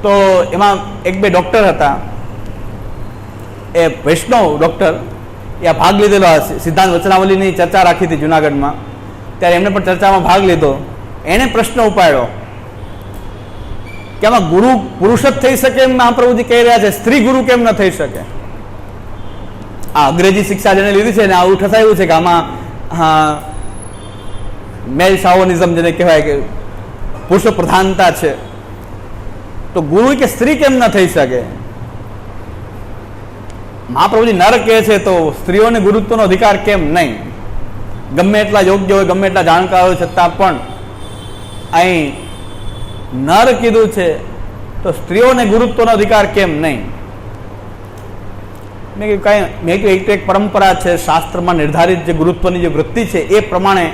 તો એમાં એક બે ડૉક્ટર હતા, એ વૈષ્ણવ ડૉક્ટર, એ ભાગ લીધેલો સિદ્ધાંત વચનાવલીની ચર્ચા રાખી હતી જુનાગઢમાં, ત્યારે એમને પણ ચર્ચામાં ભાગ લીધો. એણે પ્રશ્ન ઉપાડ્યો કે આમાં ગુરુ પુરુષ જ થઈ શકે એમ મહાપ્રભુજી કહી રહ્યા છે, સ્ત્રી ગુરુ કેમ ન થઈ શકે? આ અંગ્રેજી શિક્ષા જેને લીધી છે ને આવું ઠસાયું છે કે આમાં મેલ શાઓનિઝમ જેને કહેવાય કે પુરુષ પ્રધાનતા છે, તો ગુરુ કે સ્ત્રી કેમ ન થઈ શકે? મહાપ્રભુજી નર કહે છે તો સ્ત્રીઓને ગુરુત્વનો અધિકાર કેમ નહીં? ગમે એટલા યોગ્ય હોય, ગમે એટલા જાણકાર હોય, છતાં પણ અહીં નર કીધું છે તો સ્ત્રીઓને ગુરુત્વનો અધિકાર કેમ નહીં? મેં કીધું એક પરંપરા છે, શાસ્ત્રમાં નિર્ધારિત જે ગુરુત્વની જે વૃત્તિ છે એ પ્રમાણે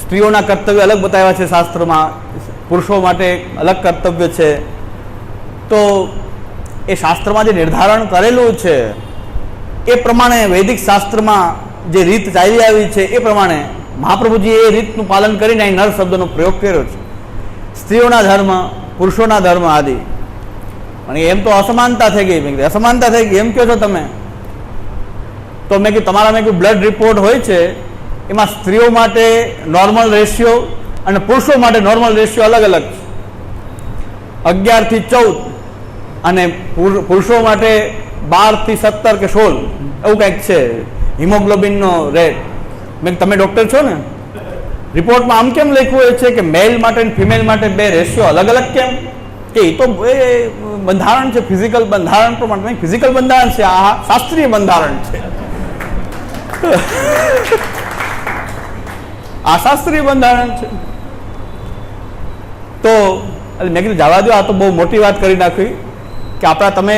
સ્ત્રીઓના કર્તવ્ય અલગ બતાવ્યા છે શાસ્ત્રમાં, પુરુષો માટે અલગ કર્તવ્ય છે. તો એ શાસ્ત્રમાં જે નિર્ધારણ કરેલું છે એ પ્રમાણે વૈદિક શાસ્ત્રમાં જે રીત ચાલી આવી છે એ પ્રમાણે મહાપ્રભુજીએ એ રીતનું પાલન કરીને અહીં નર શબ્દનો પ્રયોગ કર્યો છે. સ્ત્રીઓના ધર્મ, પુરુષોના ધર્મ આદિ. પણ એમ તો અસમાનતા થઈ ગઈ. મેં કીધું અસમાનતા થઈ ગઈ એમ કહો છો તમે? તો મેં કીધું તમારા મેં કીધું બ્લડ રિપોર્ટ હોય છે એમાં સ્ત્રીઓ માટે નોર્મલ રેશિયો અને પુરુષો માટે નોર્મલ રેશિયો અલગ અલગ છે. 11 થી 14 અને પુરુષો માટે 12 થી 17 કે 16 એવું કંઈક છે હિમોગ્લોબિનનો રેટ. મેં તમે ડૉક્ટર છો ને, રિપોર્ટમાં આમ કેમ લખ્યું હોય છે કે મેલ માટે અને ફિમેલ માટે બે રેશિયો અલગ અલગ કેમ? કે એ તો એ બંધારણ છે, ફિઝિકલ બંધારણ પ્રમાણે. નહીં, ફિઝિકલ બંધારણ છે, આ શાસ્ત્રીય બંધારણ છે. આ શાસ્ત્રીય બંધારણ છે. તો મેં કીધું જવા દો, આ તો બહુ મોટી વાત કરી નાખી કે આપણા તમે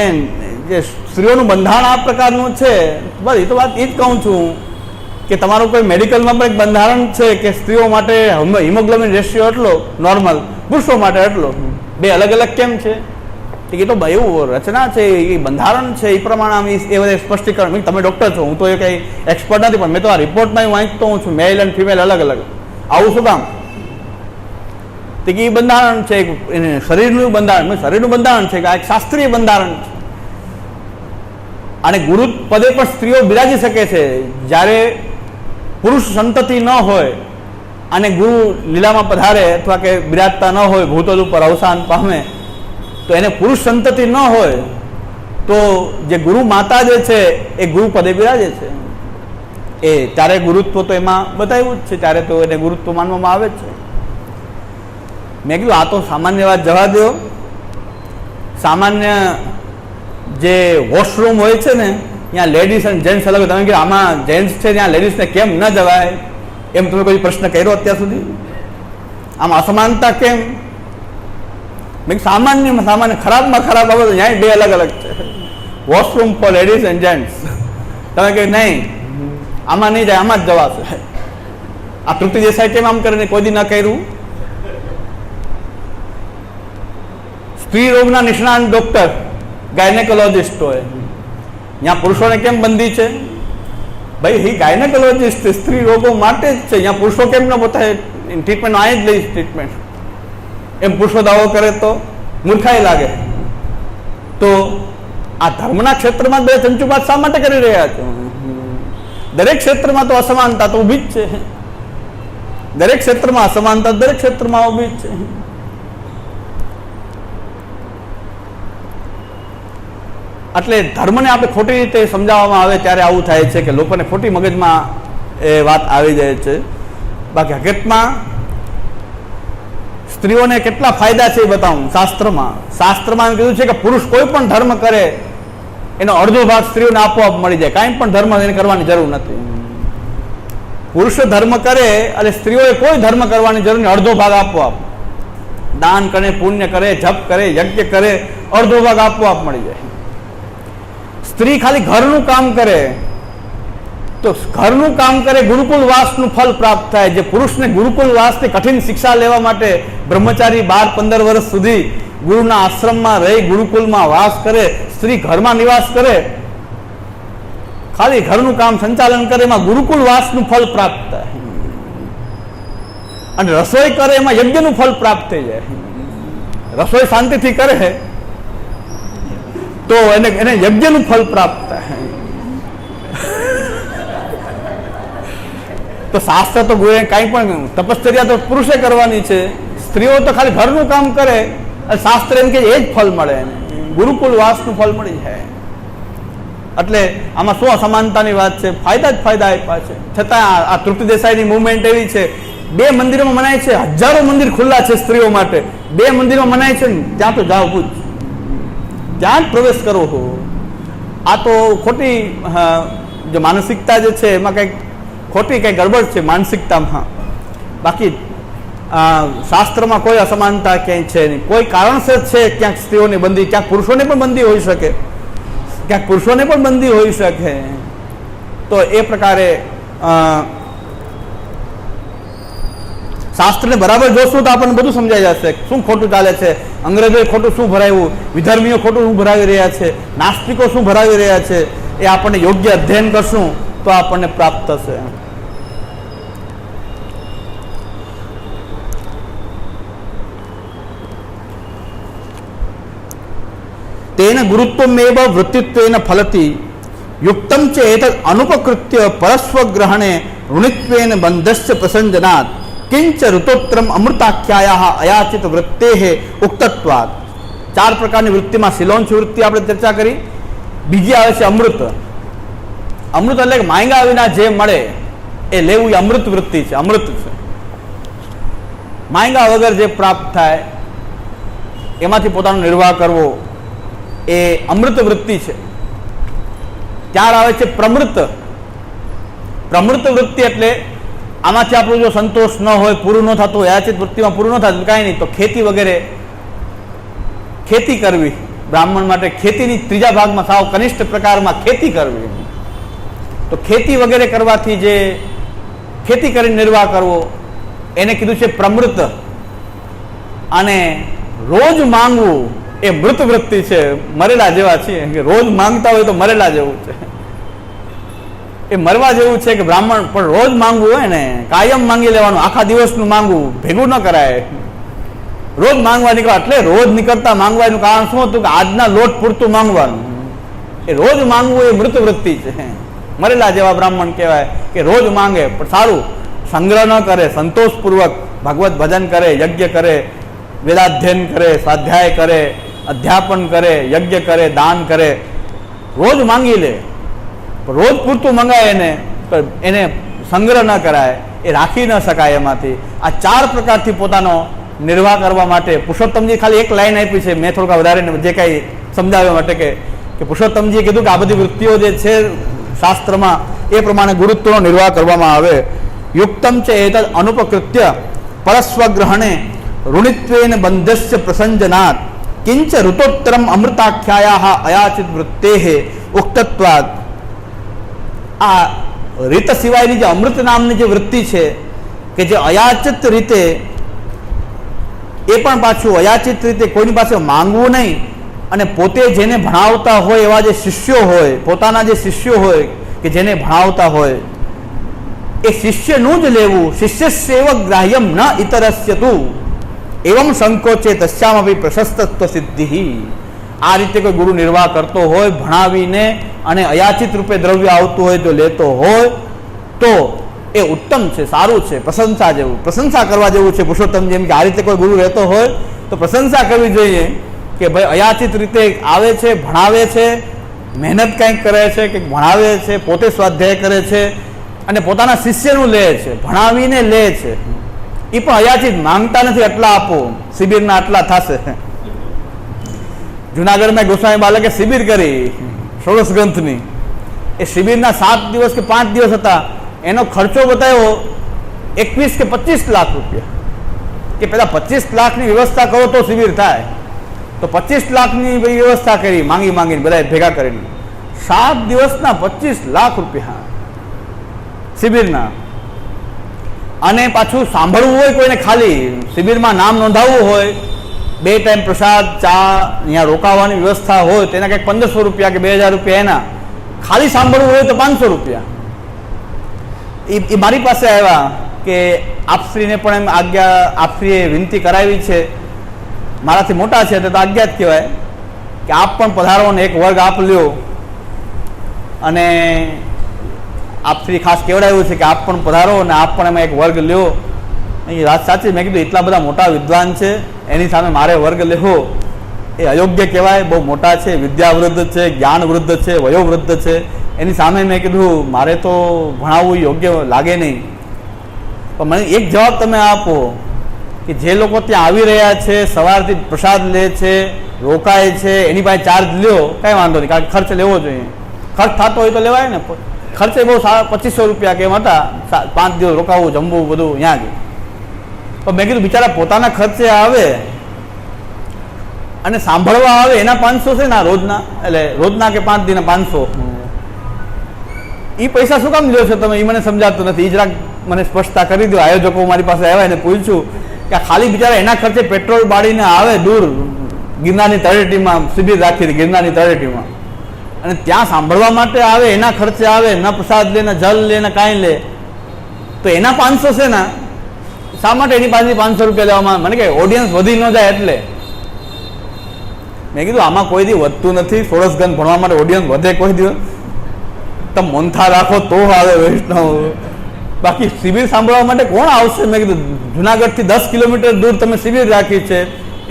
જે સ્ત્રીઓનું બંધારણ આ પ્રકારનું છે. બસ એ તો વાત એ જ કહું છું કે તમારું કોઈ મેડિકલમાં પણ એક બંધારણ છે કે સ્ત્રીઓ માટે હિમોગ્લોબિન રેશિયો એટલો નોર્મલ, પુરુષો માટે એટલો, બે અલગ અલગ કેમ છે? એ તો એવું રચના છે, એ બંધારણ છે, એ પ્રમાણે એ બધા સ્પષ્ટીકરણ. તમે ડૉક્ટર છો, હું તો એ કંઈ એક્સપર્ટ નથી, પણ મેં તો આ રિપોર્ટમાં હું વાંચતો હું છું મેલ અને ફિમેલ અલગ અલગ. આવું શું કામ? તો એ બંધારણ છે, શરીરનું બંધારણ. શરીરનું બંધારણ છે કે આ એક શાસ્ત્રીય બંધારણ છે. અને ગુરુ પદે પણ સ્ત્રીઓ બિરાજી શકે છે. જ્યારે પુરુષ સંતતિ ન હોય અને ગુરુ લીલામાં પધારે અથવા કે બિરાજતા ન હોય, ભૂતલ ઉપર અવસાન પામે, તો એને પુરુષ સંતતિ ન હોય તો જે ગુરુ માતા જે છે એ ગુરુ પદે બિરાજે છે. એ ત્યારે ગુરુત્વ તો એમાં બતાવ્યું જ છે, ત્યારે તો એને ગુરુત્વ માનવામાં આવે છે. મેં કીધું આ તો સામાન્ય વાત જવા દો. સામાન્ય જે વોશરૂમ હોય છે ને ત્યાં લેડીઝ અને જેન્ટ્સ અલગ. તમે કીધું આમાં જેન્ટ્સ છે ત્યાં લેડીઝને કેમ ન જવાય એમ તમે કોઈ પ્રશ્ન કર્યો અત્યાર સુધી? આમાં અસમાનતા કેમ? મેં સામાન્ય ખરાબમાં ખરાબ બાબત ત્યાં બે અલગ અલગ છે. Washroom for ladies and gents. તમે કહે નહીં આમાં નહીં જાય, આમાં જ જવાશે. આ તૃપ્તિ દેસાઈ કેમ આમ કરીને કોઈ દી ન કર્યું? સ્ત્રી રોગના નિષ્ણાંત ડોક્ટર, ગાયનેકોલોજીસ્ટ હોય, ત્યાં પુરુષોને કેમ બંધી છે? ભાઈ હી ગાયનેકોલોજીસ્ટ સ્ત્રી રોગો માટે જ છે. ત્યાં પુરુષો કેમ ન પોતાય ટ્રીટમેન્ટ અહીં જ લઈશ ટ્રીટમેન્ટ એમ પુરુષો દાવો કરે તો મૂર્ખાઈ લાગે. તો આ ધર્મના ક્ષેત્રમાં બે ચંચુપાત શા માટે કરી રહ્યા છે? દરેક ક્ષેત્રમાં તો અસમાનતા તો ઊભી જ છે. દરેક ક્ષેત્રમાં અસમાનતા દરેક ક્ષેત્રમાં ઊભી જ છે. એટલે ધર્મને આપણે ખોટી રીતે સમજાવવામાં આવે ત્યારે આવું થાય છે કે લોકોને ખોટી મગજમાં એ વાત આવી જાય છે. બાકી હકીકતમાં સ્ત્રીઓને કેટલા ફાયદા છે એ બતાવું. શાસ્ત્રમાં કીધું છે કે પુરુષ કોઈ પણ ધર્મ કરે એનો અડધો ભાગ સ્ત્રીઓને આપોઆપ મળી જાય. કાંઈ પણ ધર્મ એને કરવાની જરૂર નથી. પુરુષ ધર્મ કરે અને સ્ત્રીઓએ કોઈ ધર્મ કરવાની જરૂર નહીં, અડધો ભાગ આપોઆપ. દાન કરે, પુણ્ય કરે, જપ કરે, યજ્ઞ કરે, અડધો ભાગ આપોઆપ મળી જાય. સ્ત્રી ખાલી ઘરનું કામ કરે તો ઘરનું કામ કરે, ગુરુકુલ વાસનું ફલ પ્રાપ્ત થાય. જે પુરુષને ગુરુકુલ વાસની કઠિન શિક્ષા લેવા માટે બ્રહ્મચારી 12-15 વર્ષ સુધી ગુરુના આશ્રમમાં રહી ગુરુકુલમાં વાસ કરે, સ્ત્રી ઘરમાં નિવાસ કરે, ખાલી ઘરનું કામ સંચાલન કરે, એમાં ગુરુકુલ વાસનું ફલ પ્રાપ્ત થાય. અને રસોઈ કરે એમાં યજ્ઞનું ફલ પ્રાપ્ત થઈ જાય. રસોઈ શાંતિથી કરે તો એને યજ્ઞનું ફળ પ્રાપ્ત થાય. તો શાસ્ત્ર તો કાંઈ પણ તપશ્ચર્યા તો પુરુષે કરવાની છે, સ્ત્રીઓ તો ખાલી ઘરનું કામ કરે, શાસ્ત્ર એમ કે એ જ ફળ મળે, ગુરુકુલ વાસનું ફળ મળી જાય. એટલે આમાં શું અસમાનતાની વાત છે? ફાયદા જ ફાયદા આપ્યા છે. છતાં આ તૃપ્તિ દેસાઈની મુવમેન્ટ એવી છે, 2 મંદિરોમાં મનાય છે, હજારો મંદિર ખુલ્લા છે સ્ત્રીઓ માટે, 2 મંદિરમાં મનાય છે ને ત્યાં તો જાઓ પૂછ, ત્યાં જ પ્રવેશ કરો હો. આ તો ખોટી જે માનસિકતા જે છે એમાં કંઈક ખોટી કંઈ ગડબડ છે માનસિકતામાં. બાકી શાસ્ત્રમાં કોઈ અસમાનતા ક્યાંય છે નહીં. કોઈ કારણસર છે ક્યાંક સ્ત્રીઓની બંદી, ક્યાંક પુરુષોને પણ બંદી હોઈ શકે, ક્યાંક પુરુષોને પણ બંદી હોઈ શકે. તો એ પ્રકારે શાસ્ત્રને બરાબર જોશું તો આપણને બધું સમજાઈ જશે, શું ખોટું ચાલે છે, અંગ્રેજોએ ખોટું શું ભરાવ્યું, વિધર્મીઓ ખોટું શું ભરાવી રહ્યા છે, નાસ્તિકો શું ભરાવી રહ્યા છે, એ આપણને યોગ્ય અધ્યયન કરશું તો આપણને પ્રાપ્ત થશે. તેન ગુરુત્વમેવ વૃત્તિત્વેન ફલતી યુક્તમ ચ એતદ અનુપકૃત્ય પરસ્વગ્રહણે ઋણિત્વેન બંધસ્ય પ્રસંજનાત કિંચ ઋતોત્તરમ અમૃતાખ્યાયા અયાચિત વૃત્તેઃ ઉક્તત્વાદ. 4 પ્રકારની વૃત્તિમાં શિલોંચ વૃત્તિ આપણે ચર્ચા કરી. બીજી આવે છે અમૃત. અમૃત એટલે માંગ્યા વિના જે મળે એ લેવું, એ અમૃત વૃત્તિ છે, અમૃત છે. માંગ્યા વગર જે પ્રાપ્ત થાય એમાંથી પોતાનો નિર્વાહ કરવો એ અમૃત વૃત્તિ છે. ત્યાર આવે છે પ્રમૃત. પ્રમૃત વૃત્તિ એટલે આમાંથી આપણો જો સંતોષ ન હોય, પૂરું ન થતું, યાચિત વૃત્તિમાં પૂરું ન થતું, કાંઈ નહીં તો ખેતી વગેરે ખેતી કરવી. બ્રાહ્મણ માટે ખેતીની 3જા ભાગમાં સાવ કનિષ્ઠ પ્રકારમાં ખેતી કરવી. તો ખેતી વગેરે કરવાથી જે ખેતી કરીને નિર્વાહ કરવો એને કીધું છે પ્રમૃત. અને રોજ માંગવું એ મૃત વૃત્તિ છે, મરેલા જેવા છીએ કે રોજ માંગતા હોય તો મરેલા જેવું છે, એ મરવા જેવું છે કે બ્રાહ્મણ પણ રોજ માંગવું હોય ને, કાયમ માંગી લેવાનું, આખા દિવસનું માંગવું ભેગું ન કરાય. રોજ માંગવા નીકળવા એટલે રોજ નીકળતા માંગવાનું કારણ શું હતું કે આજના લોટ પૂરતું માંગવાનું. એ રોજ માંગવું એ મૃત વૃત્તિ છે, મરેલા જેવા બ્રાહ્મણ કહેવાય કે રોજ માંગે પણ સારું સંગ્રહ ન કરે, સંતોષપૂર્વક ભગવત ભજન કરે, યજ્ઞ કરે, વેદાધ્યયન કરે, સ્વાધ્યાય કરે, અધ્યાપન કરે, યજ્ઞ કરે, દાન કરે, રોજ માંગી લે. રોજ પૂરતું મંગાય એને સંગ્રહ ન કરાય, એ રાખી ન શકાય. એમાંથી આ 4 પ્રકારથી પોતાનો નિર્વાહ કરવા માટે પુરુષોત્તમજી ખાલી એક લાઈન આપી છે, મેં થોડુંક વધારે જે કાંઈ સમજાવવા માટે કે પુરુષોત્તમજીએ કીધું કે આ બધી વૃત્તિઓ જે છે શાસ્ત્રમાં એ પ્રમાણે ગુરુત્વનો નિર્વાહ કરવામાં આવે. યુક્તમ છે એતદ અનુપકૃત્ય પરસ્વગ્રહણે ઋણિત્વેન બંધસ્ય પ્રસંજનાત કિંચ ઋતોત્તરમ અમૃતાખ્યાયા અયાચિત વૃત્તેઃ ઉક્તત્વાદ. આ રીત સિવાયની જે અમૃત નામની જે વૃત્તિ છે કે જે અયાચિત રીતે, એ પણ પાછું અયાચિત રીતે કોઈની પાસે માંગવું નહીં, અને પોતે જેને ભણાવતા હોય એવા જે શિષ્યો હોય, પોતાના જે શિષ્યો હોય કે જેને ભણાવતા હોય એ શિષ્યનું જ લેવું. શિષ્ય સેવક ગ્રાહ્યમ ન ઇતરસ્ય તું એવમ સંકોચે તસ્યામપી પ્રશસ્તત્વ સિદ્ધિ. આ રીતે કોઈ ગુરુ નિર્વાહ કરતો હોય, ભણાવીને અને અયાચિત રૂપે દ્રવ્ય આવતું હોય તો લેતો હોય તો એ ઉત્તમ છે, સારું છે, પ્રશંસા જેવું, પ્રશંસા કરવા જેવું છે. પુરુષોત્તમ જેમ કે આ રીતે કોઈ ગુરુ રહેતો હોય તો પ્રશંસા કરવી જોઈએ કે ભાઈ અયાચિત રીતે આવે છે, ભણાવે છે, મહેનત કંઈક કરે છે, કંઈક ભણાવે છે, પોતે સ્વાધ્યાય કરે છે અને પોતાના શિષ્યનું લે છે, ભણાવીને લે છે. એ પણ અયાચિત માંગતા નથી, આટલા આપો, શિબિરના આટલા થશે. જુનાગઢમાં ગોસ્વામી બાલકે શિબિર કરી 16 ગ્રંથની. એ શિબિરના 7 દિવસ કે 5 દિવસ હતા, એનો ખર્ચો બતાવ્યો 21 કે 25 લાખ રૂપિયા. કે પેલા 25 લાખની વ્યવસ્થા કરો તો શિબિર થાય, તો 25 લાખની વ્યવસ્થા કરી માંગીને બધા ભેગા કરીને. 7 દિવસના 25 લાખ રૂપિયા શિબિરના. અને પાછું સાંભળવું હોય કોઈને, ખાલી શિબિરમાં નામ નોંધાવવું હોય, 2 ટાઈમ પ્રસાદ, ચા, અહીંયા રોકાવાની વ્યવસ્થા હોય તેના કંઈક 1500 રૂપિયા કે 2000 રૂપિયા. એના ખાલી સાંભળવું હોય તો 500 રૂપિયા. એ મારી પાસે આવ્યા કે આપશ્રીને પણ એમ આજ્ઞા, આપશ્રીએ વિનંતી કરાવી છે મારાથી મોટા છે તો આજ્ઞા જ કહેવાય કે આપ પણ પધારો ને એક વર્ગ આપ લ્યો, અને આપથી ખાસ કહેવડાવ્યું છે કે આપ પણ પધારો અને આપ પણ એમાં એક વર્ગ લ્યો. એ વાત સાચી. મેં કીધું એટલા બધા મોટા વિદ્વાન છે, એની સામે મારે વર્ગ લેવો એ અયોગ્ય કહેવાય. બહુ મોટા છે, વિદ્યા વૃદ્ધ છે, જ્ઞાન વૃદ્ધ છે, વયોવૃદ્ધ છે, એની સામે મેં કીધું મારે તો ભણાવવું યોગ્ય લાગે નહીં. પણ મને એક જવાબ તમે આપો કે જે લોકો ત્યાં આવી રહ્યા છે, સવારથી પ્રસાદ લે છે, રોકાય છે, એની પાસે ચાર્જ લ્યો, કાંઈ વાંધો નહીં, કારણ કે ખર્ચ લેવો જોઈએ. ખર્ચ થતો હોય તો લેવાય ને. ખર્ચે બહુ 2500 રૂપિયા કેમ હતા, 5 દિવસ રોકાવું, જમવું, બધું ત્યાં ગયું. પણ મેં કીધું બિચારા પોતાના ખર્ચે આવે અને સાંભળવા આવે એના 500 છે ને રોજના, એટલે રોજના કે 5 દિનના 500, એ પૈસા શું કામ લ્યો છો તમે? એ મને સમજાતું નથી. એ જરાક મને સ્પષ્ટતા કરી દો. આયોજકો મારી પાસે આવ્યા એને પૂછ્યું કે ખાલી બિચારા એના ખર્ચે પેટ્રોલ બાળીને આવે દૂર, ગિરનારની તળેટીમાં શિબિર રાખી હતી, ગિરનારની તળેટીમાં, અને ત્યાં સાંભળવા માટે આવે, એના ખર્ચે આવે, ન પ્રસાદ લે, ન જલ લે, ન કાંઈ લે, તો એના 500 છે ને શા માટે એની પાસેથી 500 રૂપિયા લેવામાં? મને કે ઓડિયન્સ વધી ન જાય એટલે. મેં કીધું આમાં કોઈ દી વધતું નથી. સોળસગંજ ભણવા માટે ઓડિયન્સ વધે કોઈ દિવસ? તમે મોંથા રાખો તો આવે વૈષ્ણવ, બાકી શિબિર સાંભળવા માટે કોણ આવશે? મેં કીધું જુનાગઢથી 10 કિલોમીટર દૂર તમે શિબિર રાખી છે,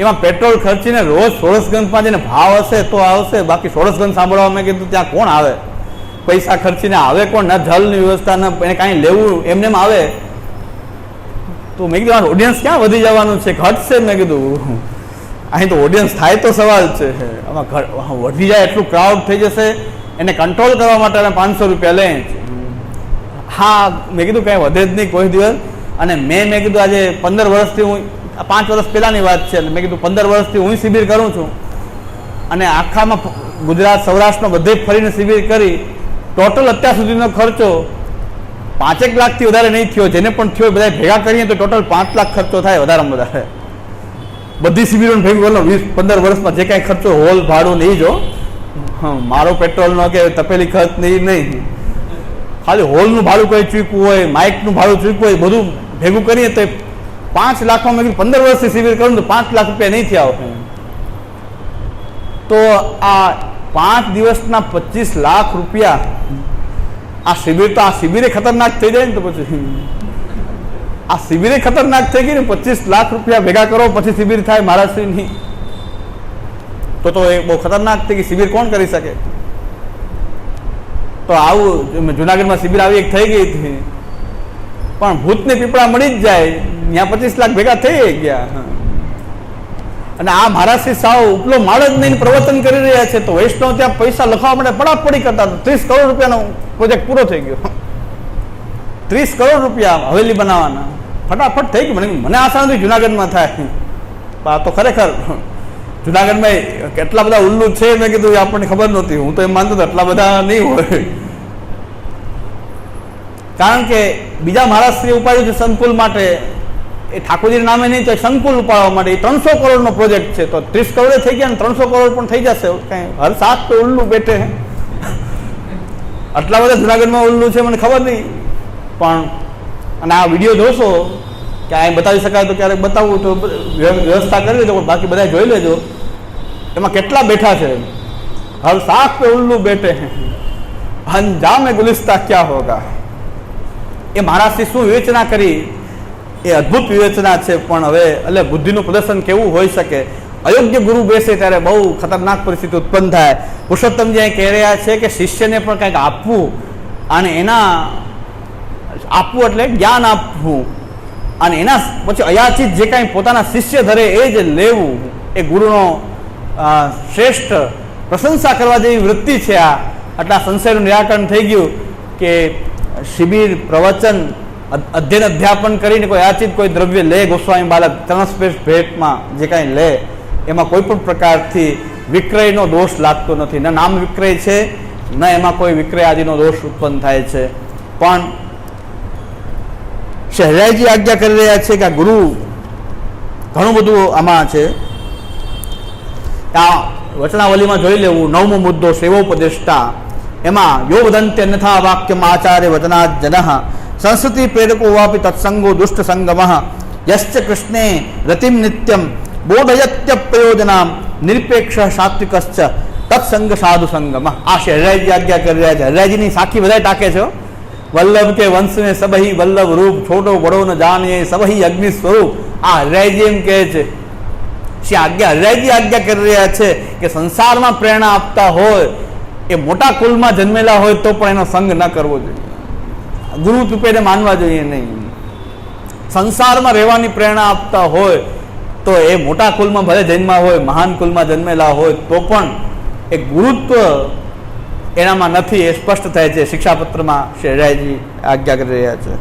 એમાં પેટ્રોલ ખર્ચીને રોજ સોળસગંજમાં જઈને ભાવ હશે તો આવશે, બાકી સોળસગંજ સાંભળવા મેં કીધું ત્યાં કોણ આવે? પૈસા ખર્ચીને આવે કોણ? ન જલની વ્યવસ્થા, ન એને કાંઈ લેવું, એમને આવે. તો મેં કીધું ઓડિયન્સ ક્યાં વધી જવાનું છે, ઘટશે. મેં કીધું અહીં તો ઓડિયન્સ થાય તો સવાલ છે, આમાં વધી જાય એટલું ક્રાઉડ થઈ જશે, એને કંટ્રોલ કરવા માટે અમે 500 રૂપિયા લે. હા, મેં કીધું કાંઈ વધે જ નહીં કોઈ દિવસ. અને મેં કીધું આજે 15 વર્ષથી હું, 5 વર્ષ પહેલાંની વાત છે, મેં કીધું 15 વર્ષથી હું શિબિર કરું છું, અને આખામાં ગુજરાત સૌરાષ્ટ્રનો બધે ફરીને શિબિર કરી, ટોટલ અત્યાર સુધીનો ખર્ચો 5 લાખથી વધારે નહીં થયો. જેને પણ થયો બધા ભેગા કરીએ તો ટોટલ 5 લાખ ખર્ચો થાય વધારેમાં વધારે. બધી શિબિરોને ભેગું કરો 20-15 વર્ષમાં જે કાંઈ ખર્ચો, હોલ ભાડું નહીં, જો મારો પેટ્રોલનો કે તપેલી ખર્ચ નહીં, ખાલી હોલનું ભાડું કંઈ ચૂકવું હોય, માઇકનું ભાડું ચૂકવું હોય, બધું ભેગું કરીએ તો 5 લાખમાં મેં 15 વર્ષથી શિબિર કરું તો 5 લાખ રૂપિયા નહીં થયા. તો આ 5 દિવસના 25 લાખ રૂપિયા, આ શિબિર તો, આ શિબિરે ખતરનાક થઈ જાય ને. તો પછી આ શિબિરે ખતરનાક થઈ ગઈ ને. 25 લાખ રૂપિયા ભેગા કરો પછી શિબિર થાય મહારાષ્ટ્રની, તો એ બહુ ખતરનાક થઈ ગઈ. શિબિર કોણ કરી શકે? તો આવું જુનાગઢમાં શિબિર આવી એક થઈ ગઈ હતી, પણ ભૂતને પીપળા મળી જ જાય, ત્યાં 25 લાખ ભેગા થઈ ગયા. અને આ મહારાષ્ટ્રી સાવ ઉપલો માળ જ નહીં પ્રવચન કરી રહ્યા છે, તો વૈષ્ણવ ત્યાં પૈસા લખવા માટે પડાપડી કરતા. 30 કરોડ રૂપિયાનો પ્રોજેક્ટ પૂરો થઈ ગયો. 30 કરોડ રૂપિયા હવેલી બનાવવાના ફટાફટ થઈ ગયું. મને આશા નથી જુનાગઢમાં થાય. આ તો ખરેખર જુનાગઢમાં કેટલા બધા ઉલ્લુ છે, મેં કીધું આપણને ખબર નહોતી. હું તો એમ માનતો હતો એટલા બધા નહીં હોય, કારણ કે બીજા મહારાષ્ટ્રીય ઉપાડ્યું છે સંકુલ માટે, એ ઠાકોરજી નામે નહીં, તો સંકુલ ઉપાડવા માટે 300 કરોડનો પ્રોજેક્ટ છે. તો 30 કરોડ થઈ ગયા ને 300 કરોડ પણ થઈ જશે. કાંઈ હર સાત તો ઉલ્લુ બેઠે. આટલા બધા જુનાગઢમાં ઉલ્લુ છે મને ખબર નહીં, પણ અને આ વિડીયો જોશો કે અહીં બતાવી શકાય તો ક્યારેક બતાવવું તો વ્યવસ્થા કરી લેજો, પણ બાકી બધા જોઈ લેજો એમાં કેટલા બેઠા છે. હર સાત પે ઉલ્લુ બેઠે અંજામે ગુલિસ્તા ક્યાં હોગા. એ મહારાષ્ટ્રી શું વિવેચના કરી, એ અદ્ભુત વિવેચના છે. પણ હવે એટલે બુદ્ધિનું પ્રદર્શન કેવું હોઈ શકે? અયોગ્ય ગુરુ બેસે ત્યારે બહુ ખતરનાક પરિસ્થિતિ ઉત્પન્ન થાય. પુરુષોત્તમજી અહીં કહી રહ્યા છે કે શિષ્યને પણ કંઈક આપવું, અને એના આપવું એટલે જ્ઞાન આપવું, અને એના પછી અયાચિત જે કાંઈ પોતાના શિષ્ય ધરે એ જ લેવું, એ ગુરુનો શ્રેષ્ઠ પ્રશંસા કરવા જેવી વૃત્તિ છે. આ આટલા સંશયનું નિરાકરણ થઈ ગયું કે શિબિર, પ્રવચન, અધ્યયન, અધ્યાપન કરીને કોઈ અયાચિત કોઈ દ્રવ્ય લે, ગોસ્વામી બાલક ચરણસ્પર્શ ભેટમાં જે કાંઈ લે, એમાં કોઈ પણ પ્રકારથી વિક્રયનો દોષ લાગતો નથી. ન નામ વિક્રય છે, ન એમાં કોઈ વિક્રય આદિનો દોષ ઉત્પન્ન થાય છે. પણ શહેરાઈજી આજ્ઞા કરી રહ્યા છે કે આ ગુરુ ઘણું બધું આમાં છે. આ વચનાવલીમાં જોઈ લેવું. 9મો મુદ્દો સેવોપદેષ્ટા, એમાં યો વદંતે અન્યથા વાક્યમ આચાર્ય વચનાદ જનઃ સંસ્કૃતિ પ્રેરકો વાપી તત્સંગો દુષ્ટ સંગમઃ યશ્ચ કૃષ્ણે રતિમ નિત્યમ બોધયત્ય પ્રયોજનામ નિરપેક્ષ સાત્વિકશ્ચ તત્સંગ સાધુ સંગમ. આ હરિરાયજી આજ્ઞા કરી રહ્યા છે. હરિરાયજીની સાખી બધા ટાકે છે. વલ્લભ કે વંશ ને સબહી વલ્લભ રૂપ, છોટો બડો ન જાણીએ સબહી અગ્નિ સ્વરૂપ. આ હરિરાયજી એમ કહે છે. હરિરાયજી આજ્ઞા કરી રહ્યા છે કે સંસારમાં પ્રેરણા આપતા હોય એ મોટા કુલમાં જન્મેલા હોય તો પણ એનો સંગ ન કરવો જોઈએ, ગુરુ રૂપે માનવા જોઈએ નહીં. સંસારમાં રહેવાની પ્રેરણા આપતા હોય તો એ મોટા કુલમાં ભલે જન્મા હોય, મહાન કુલમાં જન્મેલા હોય તો પણ એ ગુરુત્વ એનામાં નથી, એ સ્પષ્ટ થાય છે. શિક્ષાપત્રમાં શ્રી હરિરાયજી આજ્ઞા કરી રહ્યા છે.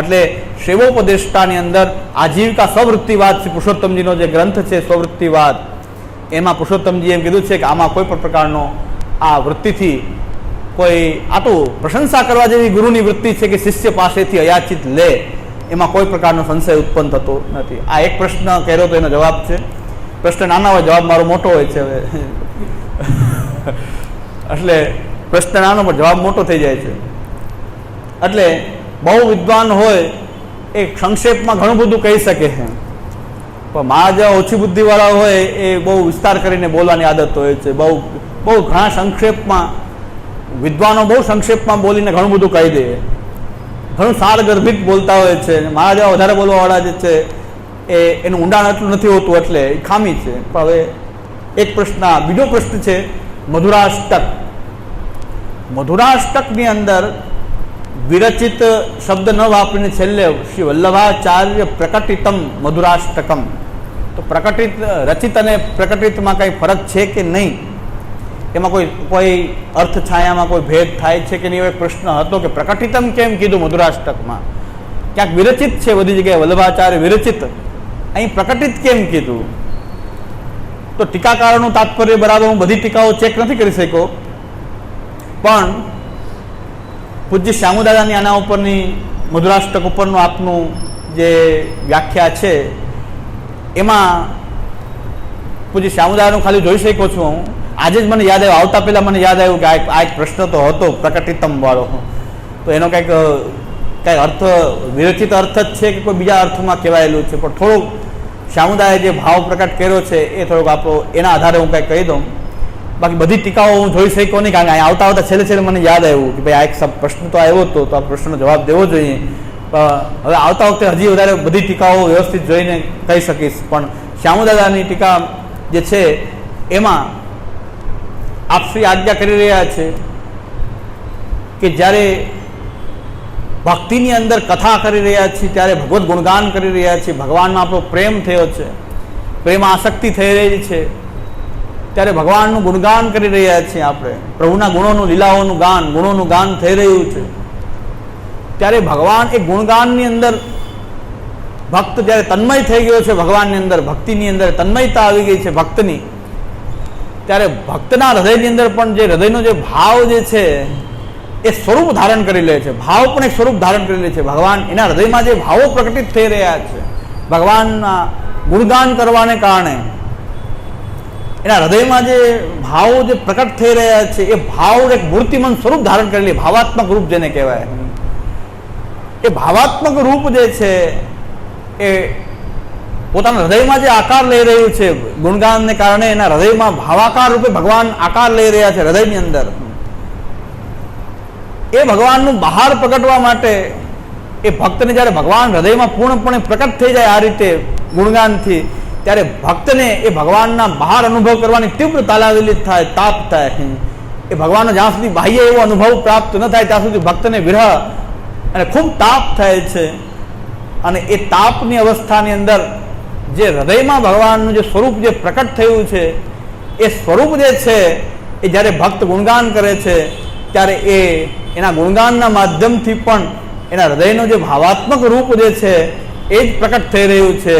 એટલે શૈવોપદેષ્ટાની અંદર આજીવિકા સ્વવૃત્તિવાદ, શ્રી પુરુષોત્તમજીનો જે ગ્રંથ છે સ્વવૃત્તિવાદ, એમાં પુરુષોત્તમજી એમ કીધું છે કે આમાં કોઈ પણ પ્રકારનો આ વૃત્તિથી કોઈ આ તો પ્રશંસા કરવા જેવી ગુરુની વૃત્તિ છે કે શિષ્ય પાસેથી અયાચિત લે, એમાં કોઈ પ્રકારનો સંશય ઉત્પન્ન થતો નથી. આ એક પ્રશ્ન કર્યો તો એનો જવાબ છે. પ્રશ્ન નાના હોય, જવાબ મારો મોટો હોય છે. હવે એટલે પ્રશ્ન નાનો પણ જવાબ મોટો થઈ જાય છે. એટલે બહુ વિદ્વાન હોય એ સંક્ષેપમાં ઘણું બધું કહી શકે છે, પણ મારા જેવા ઓછી બુદ્ધિવાળા હોય એ બહુ વિસ્તાર કરીને બોલવાની આદત હોય છે. બહુ ઘણા સંક્ષેપમાં વિદ્વાનો બહુ સંક્ષેપમાં બોલીને ઘણું બધું કહી દે, ઘણું સારગર્ભિત બોલતા હોય છે. મારા જેવા વધારે બોલવાવાળા જે છે એનું ઊંડાણ એટલું નથી હોતું, એટલે એ ખામી છે. પણ હવે એક પ્રશ્ન, બીજો પ્રશ્ન છે મધુરાષ્ટક. મધુરાષ્ટકની અંદર વિરચિત શબ્દ ન વાપરીને છેલ્લે શ્રી વલ્લભાચાર્ય પ્રકટિતમ મધુરાષ્ટકમ. તો પ્રકટિત, રચિત અને પ્રકટિતમાં કંઈ ફરક છે કે નહીં, એમાં કોઈ અર્થ છાયામાં કોઈ ભેદ થાય છે કે નહીં, એવો એક પ્રશ્ન હતો કે પ્રકટિતમ કેમ કીધું મધુરાષ્ટકમાં? ક્યાંક વિરચિત છે બધી જગ્યાએ વલ્લભાચાર્ય વિરચિત, અહીં પ્રકટિત કેમ કીધું? તો ટીકાકારોનું તાત્પર્ય બરાબર હું બધી ટીકાઓ ચેક નથી કરી શક્યો, પણ પૂજ્ય શ્યામુદાદાની આના ઉપરની મધુરાષ્ટક ઉપરનું આપનું જે વ્યાખ્યા છે એમાં પૂજ્ય શ્યામુદાદાનું ખાલી જોઈ શક્યો છું હું. આજે જ મને યાદ આવ્યું, આવતા પહેલાં મને યાદ આવ્યું કે આ એક પ્રશ્ન તો હતો પ્રકટિતમ વાળો, તો એનો કંઈક અર્થ વિરચિત અર્થ જ છે કે કોઈ બીજા અર્થમાં કહેવાયેલું છે. પણ થોડુંક શ્યામુદાએ જે ભાવ પ્રકટ કર્યો છે એ થોડોક આપણો એના આધારે હું કંઈક કહી દઉં. બાકી બધી ટીકાઓ હું જોઈ શક્યો નહીં, કારણ કે અહીંયા આવતા છેલ્લે મને યાદ આવ્યું કે ભાઈ આ એક પ્રશ્ન તો આવ્યો હતો, તો આ પ્રશ્નનો જવાબ દેવો જોઈએ. હવે આવતા વખતે હજી વધારે બધી ટીકાઓ વ્યવસ્થિત જોઈને કહી શકીશ. પણ શ્યામુદાદાની ટીકા જે છે એમાં આપશ્રી આજ્ઞા કરી રહ્યા છે કે જ્યારે ભક્તિની અંદર કથા કરી રહ્યા છીએ, ત્યારે ભગવત ગુણગાન કરી રહ્યા છીએ, ભગવાનમાં આપણો પ્રેમ થયો છે, પ્રેમ આસક્તિ થઈ રહી છે, ત્યારે ભગવાનનું ગુણગાન કરી રહ્યા છીએ આપણે, પ્રભુના ગુણોનું, લીલાઓનું ગાન, ગુણોનું ગાન થઈ રહ્યું છે, ત્યારે ભગવાન એ ગુણગાનની અંદર ભક્ત જ્યારે તન્મય થઈ ગયો છે, ભગવાનની અંદર ભક્તિની અંદર તન્મયતા આવી ગઈ છે ભક્તની, ત્યારે ભક્તના હૃદયની અંદર પણ જે હૃદયનો જે ભાવ જે છે એ સ્વરૂપ ધારણ કરી લે છે. ભાવ પણ એક સ્વરૂપ ધારણ કરી લે છે. ભગવાન એના હૃદયમાં જે ભાવો પ્રકટિત થઈ રહ્યા છે ભગવાનના ગુણગાન કરવાને કારણે, એના હૃદયમાં જે ભાવો જે પ્રકટ થઈ રહ્યા છે એ ભાવ એક મૂર્તિમંત સ્વરૂપ ધારણ કરેલી ભાવાત્મક રૂપ જેને કહેવાય, એ ભાવાત્મક રૂપ જે છે એ પોતાના હૃદયમાં જે આકાર લઈ રહ્યું છે ગુણગાનને કારણે, એના હૃદયમાં ભાવાકાર રૂપે ભગવાન આકાર લઈ રહ્યા છે હૃદયની અંદર. એ ભગવાનનું બહાર પ્રગટવા માટે એ ભક્તને જ્યારે ભગવાન હૃદયમાં પૂર્ણપણે પ્રકટ થઈ જાય આ રીતે ગુણગાનથી, ત્યારે ભક્તને એ ભગવાનના બહાર અનુભવ કરવાની તીવ્ર તાલાવેલી થાય, તાપ થાય. એ ભગવાનનો જ્યાં સુધી બાહ્ય એવો અનુભવ પ્રાપ્ત ન થાય ત્યાં સુધી ભક્તને વિરહ અને ખૂબ તાપ થાય છે. અને એ તાપની અવસ્થાની અંદર જે હૃદયમાં ભગવાનનું જે સ્વરૂપ જે પ્રકટ થયું છે એ સ્વરૂપ જે છે એ જ્યારે ભક્ત ગુણગાન કરે છે ત્યારે એના ગુણગાનના માધ્યમથી પણ એના હૃદયનો જે ભાવાત્મક રૂપ જે છે એ જ પ્રકટ થઈ રહ્યું છે.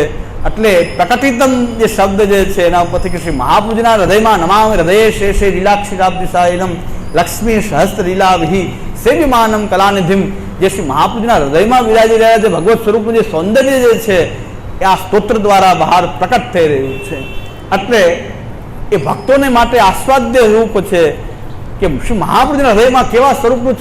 એટલે પ્રકટિતમ જે શબ્દ જે છે એના ઉપરથી કે શ્રી મહાપૂજના હૃદયમાં નમામ હૃદય શેષે લીલાક્ષિરાબ્દિશાયનમ લક્ષ્મી સહસ્ત્ર લીલા વિહિ સેવ્યમાનમ કલાનિધિમ. જે શ્રી મહાપૂજના હૃદયમાં વિરાજી રહ્યા છે ભગવત સ્વરૂપનું જે સૌંદર્ય જે છે એ આ સ્તોત્ર દ્વારા બહાર પ્રકટ થઈ રહ્યું છે. એટલે એ ભક્તોને માટે આસ્વાદ્ય રૂપ છે કે શ્રી મહાપૂજના હૃદયમાં કેવા સ્વરૂપનું